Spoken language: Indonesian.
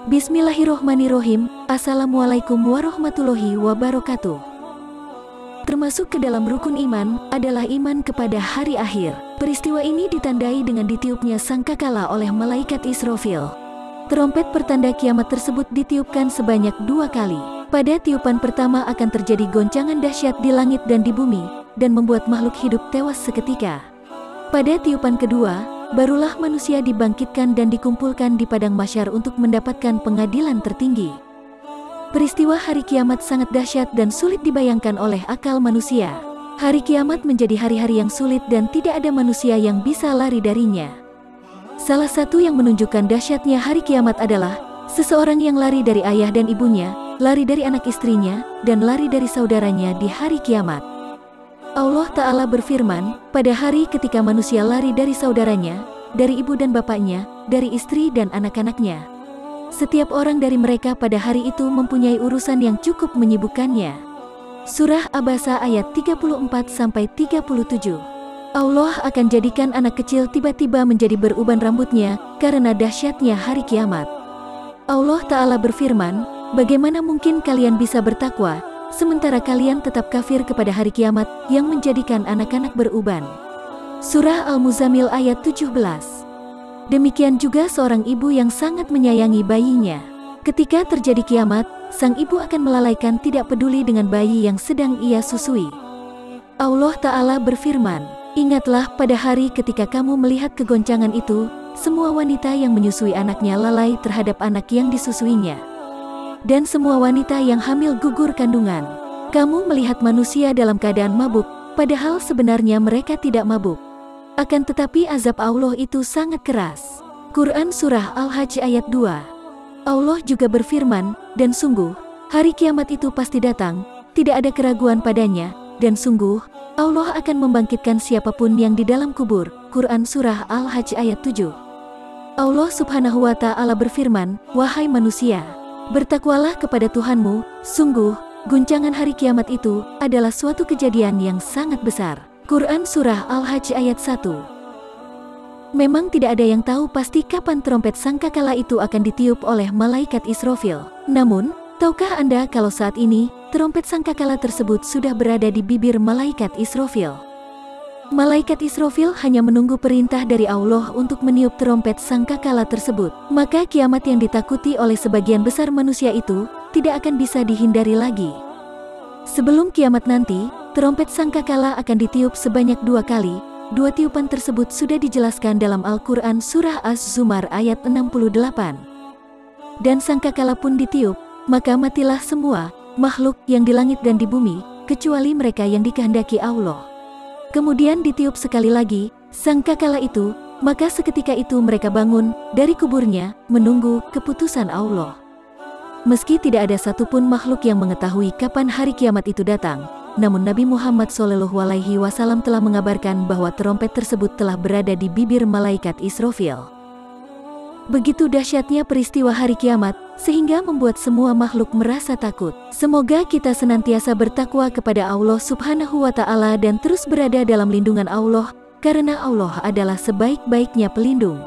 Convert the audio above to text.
Bismillahirrohmanirrohim. Assalamualaikum warahmatullahi wabarakatuh. Termasuk ke dalam rukun iman adalah iman kepada hari akhir. Peristiwa ini ditandai dengan ditiupnya sangkakala oleh malaikat Israfil. Terompet pertanda kiamat tersebut ditiupkan sebanyak 2 kali. Pada tiupan pertama akan terjadi goncangan dahsyat di langit dan di bumi, dan membuat makhluk hidup tewas seketika. Pada tiupan kedua, barulah manusia dibangkitkan dan dikumpulkan di padang mahsyar untuk mendapatkan pengadilan tertinggi. Peristiwa hari kiamat sangat dahsyat dan sulit dibayangkan oleh akal manusia. Hari kiamat menjadi hari-hari yang sulit dan tidak ada manusia yang bisa lari darinya. Salah satu yang menunjukkan dahsyatnya hari kiamat adalah seseorang yang lari dari ayah dan ibunya, lari dari anak istrinya, dan lari dari saudaranya di hari kiamat. Allah Ta'ala berfirman, pada hari ketika manusia lari dari saudaranya, dari ibu dan bapaknya, dari istri dan anak-anaknya. Setiap orang dari mereka pada hari itu mempunyai urusan yang cukup menyibukkannya. Surah Abasa ayat 34-37. Allah akan jadikan anak kecil tiba-tiba menjadi beruban rambutnya karena dahsyatnya hari kiamat. Allah Ta'ala berfirman, bagaimana mungkin kalian bisa bertakwa, sementara kalian tetap kafir kepada hari kiamat yang menjadikan anak-anak beruban. Surah Al-Muzammil ayat 17. Demikian juga seorang ibu yang sangat menyayangi bayinya. Ketika terjadi kiamat, sang ibu akan melalaikan tidak peduli dengan bayi yang sedang ia susui. Allah Ta'ala berfirman, ingatlah pada hari ketika kamu melihat kegoncangan itu, semua wanita yang menyusui anaknya lalai terhadap anak yang disusuinya. Dan semua wanita yang hamil gugur kandungan. Kamu melihat manusia dalam keadaan mabuk, padahal sebenarnya mereka tidak mabuk. Akan tetapi azab Allah itu sangat keras. Quran Surah Al-Hajj ayat 2. Allah juga berfirman, dan sungguh, hari kiamat itu pasti datang, tidak ada keraguan padanya, dan sungguh, Allah akan membangkitkan siapapun yang di dalam kubur. Quran Surah Al-Hajj ayat 7. Allah Subhanahu wa Ta'ala berfirman, wahai manusia, bertakwalah kepada Tuhanmu, sungguh, guncangan hari kiamat itu adalah suatu kejadian yang sangat besar. Quran Surah Al-Hajj ayat 1. Memang tidak ada yang tahu pasti kapan trompet sangkakala itu akan ditiup oleh malaikat Israfil. Namun, tahukah Anda kalau saat ini, trompet sangkakala tersebut sudah berada di bibir malaikat Israfil? Malaikat Israfil hanya menunggu perintah dari Allah untuk meniup trompet sangkakala tersebut. Maka kiamat yang ditakuti oleh sebagian besar manusia itu tidak akan bisa dihindari lagi. Sebelum kiamat nanti, trompet sangkakala akan ditiup sebanyak 2 kali. 2 tiupan tersebut sudah dijelaskan dalam Al-Quran Surah Az-Zumar ayat 68. Dan sangkakala pun ditiup, maka matilah semua makhluk yang di langit dan di bumi, kecuali mereka yang dikehendaki Allah. Kemudian ditiup sekali lagi, sangkakala itu, maka seketika itu mereka bangun dari kuburnya, menunggu keputusan Allah. Meski tidak ada satupun makhluk yang mengetahui kapan hari kiamat itu datang, namun Nabi Muhammad SAW telah mengabarkan bahwa trompet tersebut telah berada di bibir malaikat Israfil. Begitu dahsyatnya peristiwa hari kiamat, sehingga membuat semua makhluk merasa takut. Semoga kita senantiasa bertakwa kepada Allah Subhanahu wa Ta'ala dan terus berada dalam lindungan Allah, karena Allah adalah sebaik-baiknya pelindung.